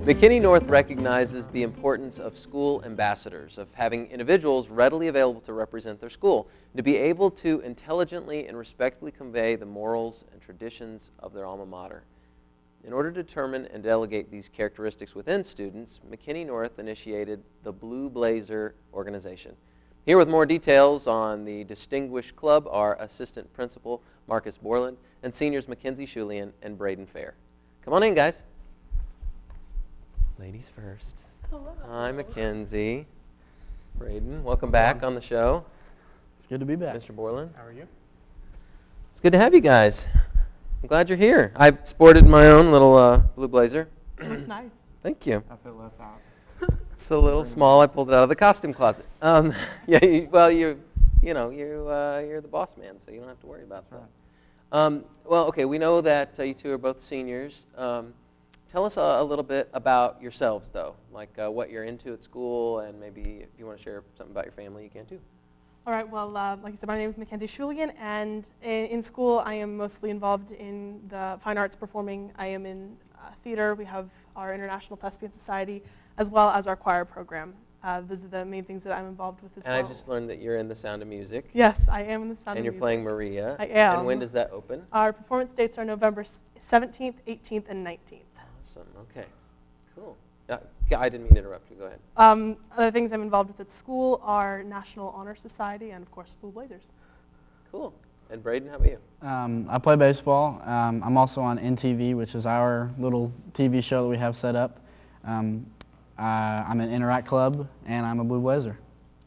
McKinney North recognizes the importance of school ambassadors, of having individuals readily available to represent their school, to be able to intelligently and respectfully convey the morals and traditions of their alma mater. In order to determine and delegate these characteristics within students, McKinney North initiated the Blue Blazer organization. Here with more details on the distinguished club are Assistant Principal Marcus Borland and Seniors Mackenzie Schulian and Braden Fair. Come on in, guys. Ladies first. Hello. Hi, Mackenzie. Braden, welcome back on the show. It's good to be back. Mr. Borland. How are you? It's good to have you guys. I'm glad you're here. I sported my own little blue blazer. That's nice. Thank you. I feel left out. It's a little small. I pulled it out of the costume closet. Yeah. You're the boss man, so you don't have to worry about that. Right. Well, okay. We know that you two are both seniors. Tell us a little bit about yourselves, though, like what you're into at school, and maybe if you want to share something about your family, you can too. All right, well, like I said, my name is Mackenzie Schulian, and in school I am mostly involved in the fine arts performing. I am in theater. We have our International Thespian Society, as well as our choir program. Those are the main things that I'm involved with as well. And I just learned that you're in The Sound of Music. Yes, I am in The Sound of Music. And you're playing Maria. I am. And when does that open? Our performance dates are November 17th, 18th, and 19th. Awesome. Okay. Cool. I didn't mean to interrupt you. Go ahead. Other things I'm involved with at school are National Honor Society and, of course, Blue Blazers. Cool. And Braden, how about you? I play baseball. I'm also on NTV, which is our little TV show that we have set up. I'm in Interact Club, and I'm a Blue Blazer.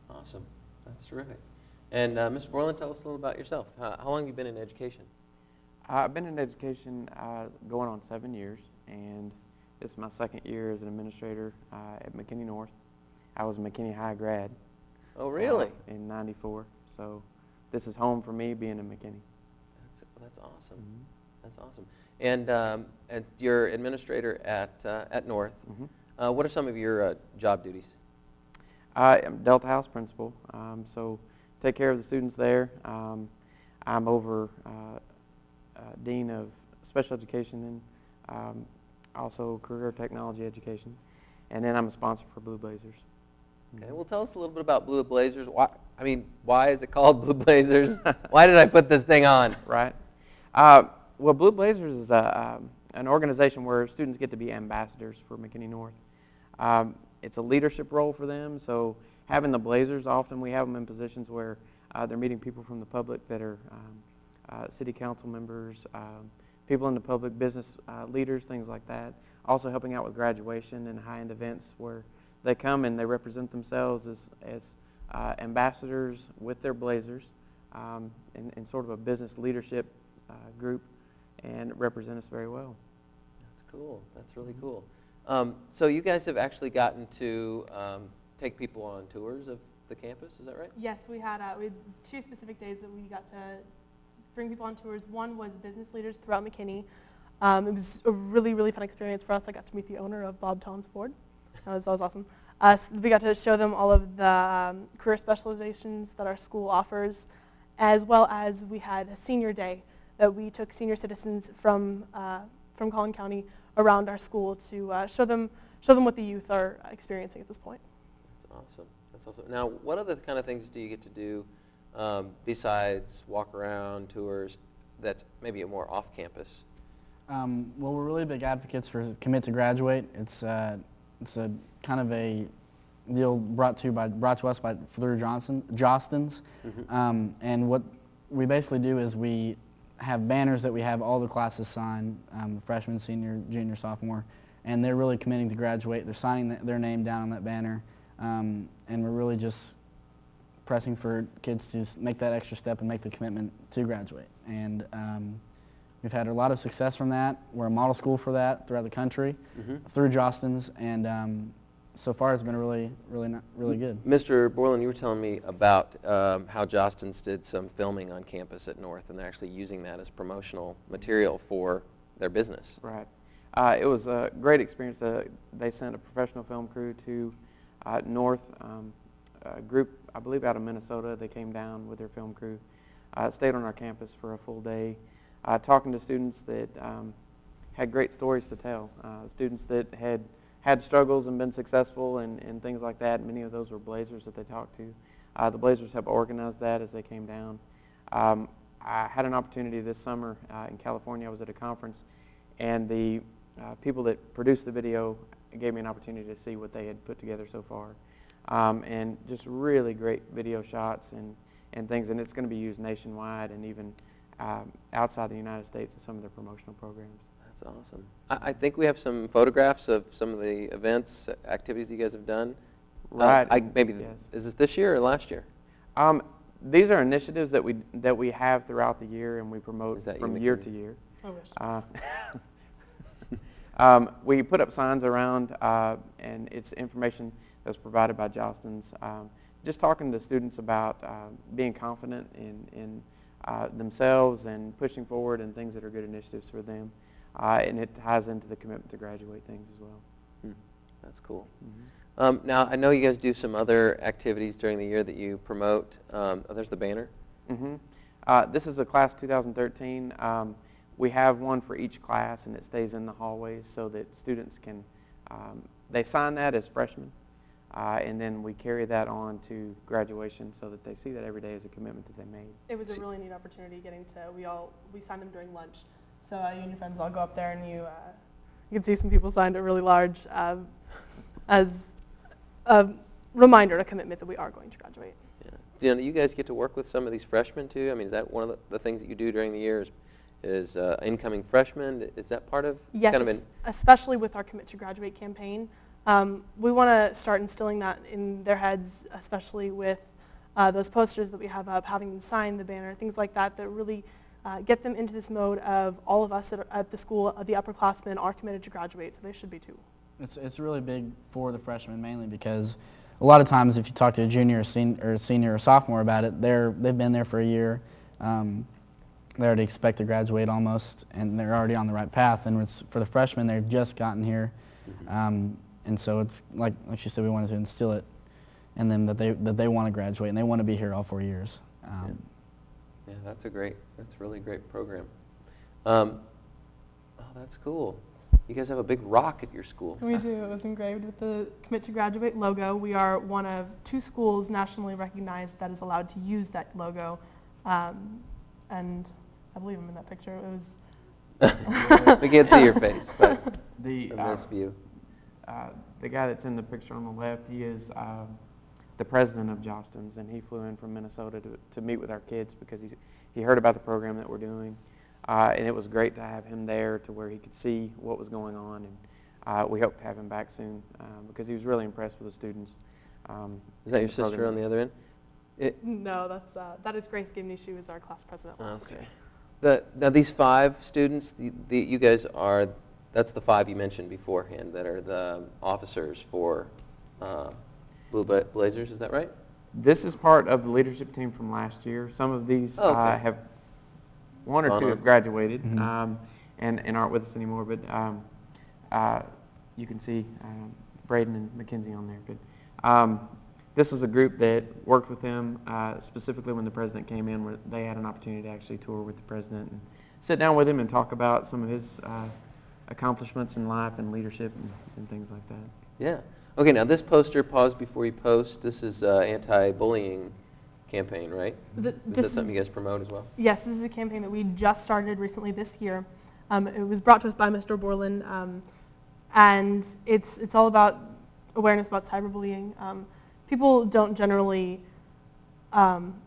Awesome. That's terrific. And Mr. Borland, tell us a little about yourself. How long have you been in education? I've been in education going on 7 years, and this is my second year as an administrator at McKinney North. I was a McKinney High grad. Oh, really? In '94. So this is home for me being in McKinney. That's awesome. Mm-hmm. That's awesome. And you're administrator at North. Mm-hmm. What are some of your job duties? I am Delta House principal, so take care of the students there. I'm over Dean of Special Education and also Career Technology Education, and then I'm a sponsor for Blue Blazers. Okay, well, tell us a little bit about Blue Blazers. Why is it called Blue Blazers? Why did I put this thing on? Right. Well, Blue Blazers is an organization where students get to be ambassadors for McKinney North. It's a leadership role for them, so having the Blazers, often we have them in positions where they're meeting people from the public that are city council members, people in the public, business leaders, things like that. Also helping out with graduation and high-end events where they come and they represent themselves as ambassadors with their Blazers in sort of a business leadership group and represent us very well. That's cool. That's really cool. So you guys have actually gotten to take people on tours of the campus, is that right? Yes, we had 2 specific days that we got to bring people on tours. One was business leaders throughout McKinney. It was a really, really fun experience for us. I got to meet the owner of Bob Toms Ford. That was awesome. So we got to show them all of the career specializations that our school offers, as well as we had a senior day that we took senior citizens from Collin County around our school to show them what the youth are experiencing at this point. That's awesome. That's awesome. Now, what other kind of things do you get to do besides walk around, tours, that's maybe more off campus? Well, we're really big advocates for Commit to Graduate. It's a kind of a deal brought to us through Jostens. Mm-hmm. And what we basically do is we have banners that we have all the classes sign, freshman, senior, junior, sophomore, and they're really committing to graduate. They're signing their name down on that banner, and we're really just pressing for kids to make that extra step and make the commitment to graduate. And we've had a lot of success from that. We're a model school for that throughout the country, through Jostens, and so far it's been really good. Mr. Borland, you were telling me about how Jostens did some filming on campus at North, and they're actually using that as promotional material for their business. Right. It was a great experience. They sent a professional film crew to North, a group, I believe, out of Minnesota. They came down with their film crew, stayed on our campus for a full day, talking to students that had great stories to tell, students that had had struggles and been successful and things like that. Many of those were Blazers that they talked to. The Blazers helped organize that as they came down. I had an opportunity this summer in California. I was at a conference, and the people that produced the video gave me an opportunity to see what they had put together so far. And just really great video shots and things, and it's going to be used nationwide and even outside the United States in some of their promotional programs. That's awesome. I think we have some photographs of some of the events, activities you guys have done. Right. Maybe yes. Is this this year or last year? These are initiatives that we have throughout the year, and we promote from year to year. I wish. We put up signs around, and it's information that's provided by Jostens. Just talking to students about being confident in themselves and pushing forward and things that are good initiatives for them. And it ties into the commitment to graduate things as well. That's cool. Mm-hmm. Now, I know you guys do some other activities during the year that you promote. There's the banner. Mm-hmm. This is a class 2013. We have one for each class, and it stays in the hallways so that students can, they sign that as freshmen, and then we carry that on to graduation so that they see that every day as a commitment that they made. It was a really neat opportunity getting to, we signed them during lunch. So you and your friends all go up there, and you can see some people signed it really large as a reminder, a commitment that we are going to graduate. Yeah. You guys get to work with some of these freshmen too? I mean, is that one of the things that you do during the year is incoming freshmen? Is that part of? Yes, kind of especially with our Commit to Graduate campaign. We want to start instilling that in their heads, especially with those posters that we have up, having them sign the banner, things like that, that really get them into this mode of all of us at the school, the upperclassmen are committed to graduate, so they should be too. It's really big for the freshmen mainly because a lot of times if you talk to a junior or senior or sophomore about it, they've been there for a year. They already expect to graduate almost, and they're already on the right path. And it's, for the freshmen, they've just gotten here, and so it's like she said, we wanted to instill it in them that they want to graduate and they want to be here all 4 years. Yeah, that's really great program. Oh, that's cool. You guys have a big rock at your school. We do. It was engraved with the Commit to Graduate logo. We are one of 2 schools nationally recognized that is allowed to use that logo. And I believe I'm in that picture. It was. We can't see your face, but from this view. The guy that's in the picture on the left, he is the president of Jostens, and he flew in from Minnesota to meet with our kids because he heard about the program that we're doing. And it was great to have him there to where he could see what was going on, and we hope to have him back soon because he was really impressed with the students. Is that your sister on the other end? No, that is Grace Gibney. She was our class president last year. Now these 5 students, you guys are, that's the 5 you mentioned beforehand that are the officers for Blue Blazers, is that right? This is part of the leadership team from last year. Some of these have, 1 or 2 have graduated and aren't with us anymore, but you can see Braden and McKenzie on there. But this was a group that worked with him specifically when the president came in, where they had an opportunity to actually tour with the president and sit down with him and talk about some of his accomplishments in life and leadership and things like that. Yeah. Okay, now this poster, pause before you post, this is anti-bullying campaign, right? Is that something you guys promote as well? Yes, this is a campaign that we just started recently this year. It was brought to us by Mr. Borland, and it's all about awareness about cyberbullying. People don't generally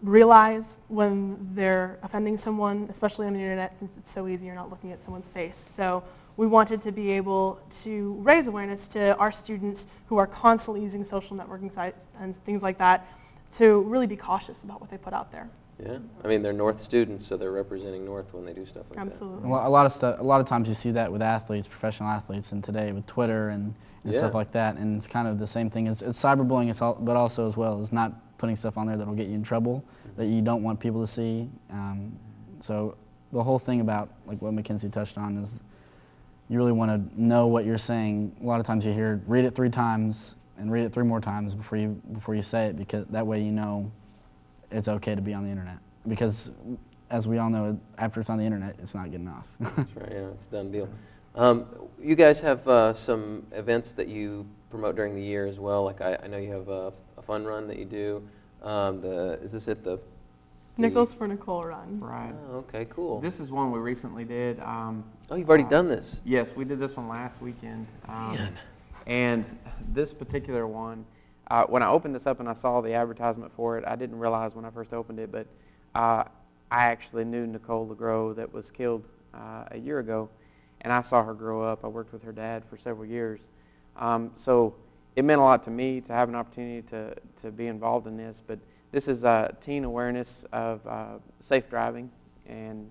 realize when they're offending someone, especially on the internet, since it's so easy, you're not looking at someone's face. So we wanted to be able to raise awareness to our students who are constantly using social networking sites and things like that to really be cautious about what they put out there. Yeah, I mean, they're North students, so they're representing North when they do stuff like Absolutely. A lot of times you see that with athletes, professional athletes, and today with Twitter and stuff like that, and it's kind of the same thing. It's cyberbullying, but also as well as not putting stuff on there that will get you in trouble, that you don't want people to see. So the whole thing about, like what Mackenzie touched on, is you really want to know what you're saying. A lot of times you hear, read it 3 times and read it 3 more times before you say it, because that way you know it's okay to be on the internet. Because as we all know, after it's on the internet, it's not good enough. That's right, yeah, it's a done deal. You guys have some events that you promote during the year as well. Like I know you have a fun run that you do. Is this at the Nichols for Nicole run. Right. Oh, okay, cool. This is one we recently did. Oh, you've already done this. Yes, we did this one last weekend. Man. And this particular one, when I opened this up and I saw the advertisement for it, I didn't realize when I first opened it, but I actually knew Nicole LeGros that was killed a year ago, and I saw her grow up. I worked with her dad for several years. So it meant a lot to me to have an opportunity to be involved in this, but this is teen awareness of safe driving, and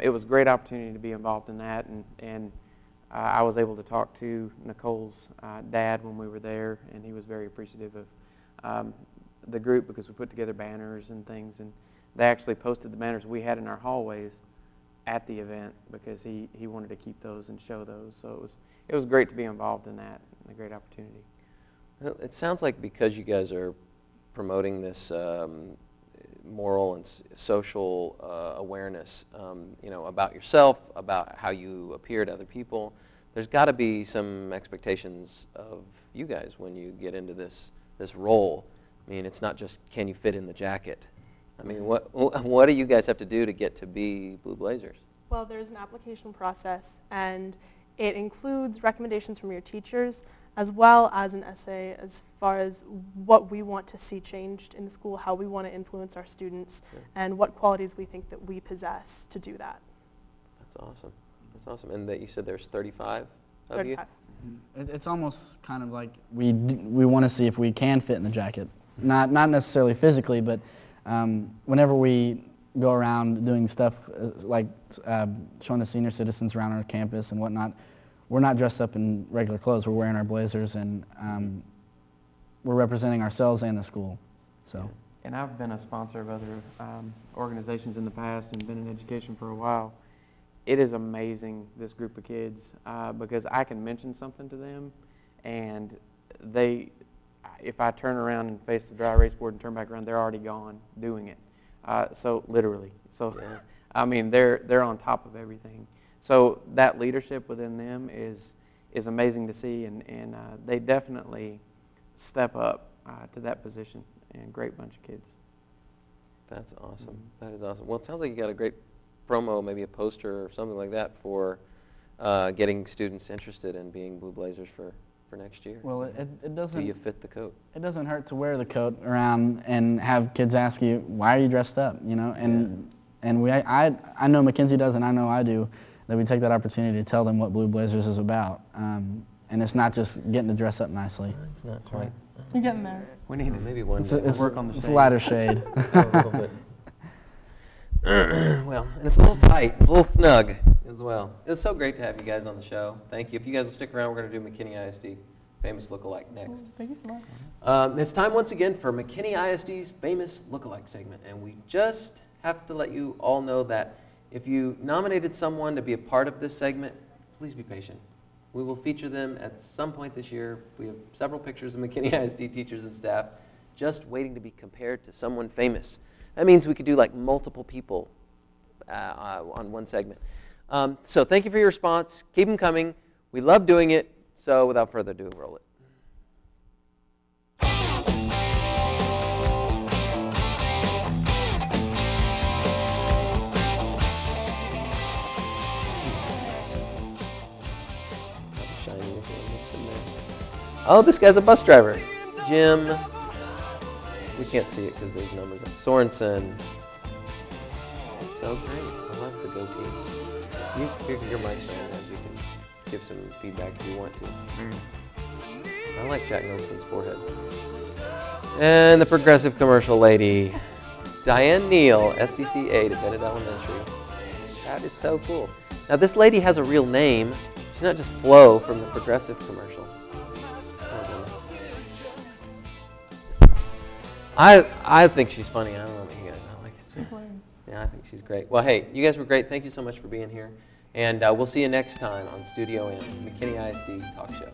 it was a great opportunity to be involved in that, and I was able to talk to Nicole's dad when we were there, and he was very appreciative of the group because we put together banners and things, and they actually posted the banners we had in our hallways at the event because he wanted to keep those and show those. So it was great to be involved in that, and a great opportunity. Well, it sounds like because you guys are promoting this moral and social awareness, about yourself, about how you appear to other people, there's got to be some expectations of you guys when you get into this role. I mean, it's not just can you fit in the jacket. I mean, what do you guys have to do to get to be Blue Blazers? Well, there's an application process, and it includes recommendations from your teachers, as well as an essay as far as what we want to see changed in the school, how we want to influence our students, and what qualities we think that we possess to do that. That's awesome. That's awesome. And that you said there's 35 of 35. you? It's almost kind of like we want to see if we can fit in the jacket. Not necessarily physically, but whenever we go around doing stuff like showing the senior citizens around our campus and whatnot, we're not dressed up in regular clothes. We're wearing our blazers, and we're representing ourselves and the school. So. And I've been a sponsor of other organizations in the past and been in education for a while. It is amazing, this group of kids, because I can mention something to them, and if I turn around and face the dry erase board and turn back around, they're already gone doing it. So literally. So, I mean, they're on top of everything. So that leadership within them is amazing to see, and they definitely step up to that position, and great bunch of kids. That's awesome. That is awesome. Well, it sounds like you got a great promo, maybe a poster or something like that for getting students interested in being Blue Blazers for next year. Well, it doesn't. Do you fit the coat? It doesn't hurt to wear the coat around and have kids ask you, "Why are you dressed up?" You know, and I know Mackenzie does, and I know I do. That we take that opportunity to tell them what Blue Blazers is about, and it's not just getting to dress up nicely. It's not quite. You're getting there. We need to Maybe one It's day. work on the it's shade. a lighter shade. A little bit. Well, and it's a little tight, a little snug as well. It was so great to have you guys on the show. Thank you. If you guys will stick around, we're going to do McKinney ISD Famous Lookalike next. Thank you so much. It's time once again for McKinney ISD's Famous Lookalike segment, and we just have to let you all know that if you nominated someone to be a part of this segment, please be patient. We will feature them at some point this year. We have several pictures of McKinney ISD teachers and staff just waiting to be compared to someone famous. That means we could do like multiple people on one segment. So thank you for your response. Keep them coming. We love doing it. So without further ado, roll it. Oh, this guy's a bus driver. Jim. We can't see it because there's numbers on Sorensen. So great. I love the goatee. Your mic's on, guys. You can give some feedback if you want to. I like Jack Nelson's forehead. And the progressive commercial lady, Diane Neal, SDC 8 at Bennett Elementary. That is so cool. Now this lady has a real name. She's not just Flo from the progressive commercials. I think she's funny. I don't know if you guys not like it. Yeah, I think she's great. Well, hey, you guys were great. Thank you so much for being here. And we'll see you next time on Studio M, McKinney ISD Talk Show.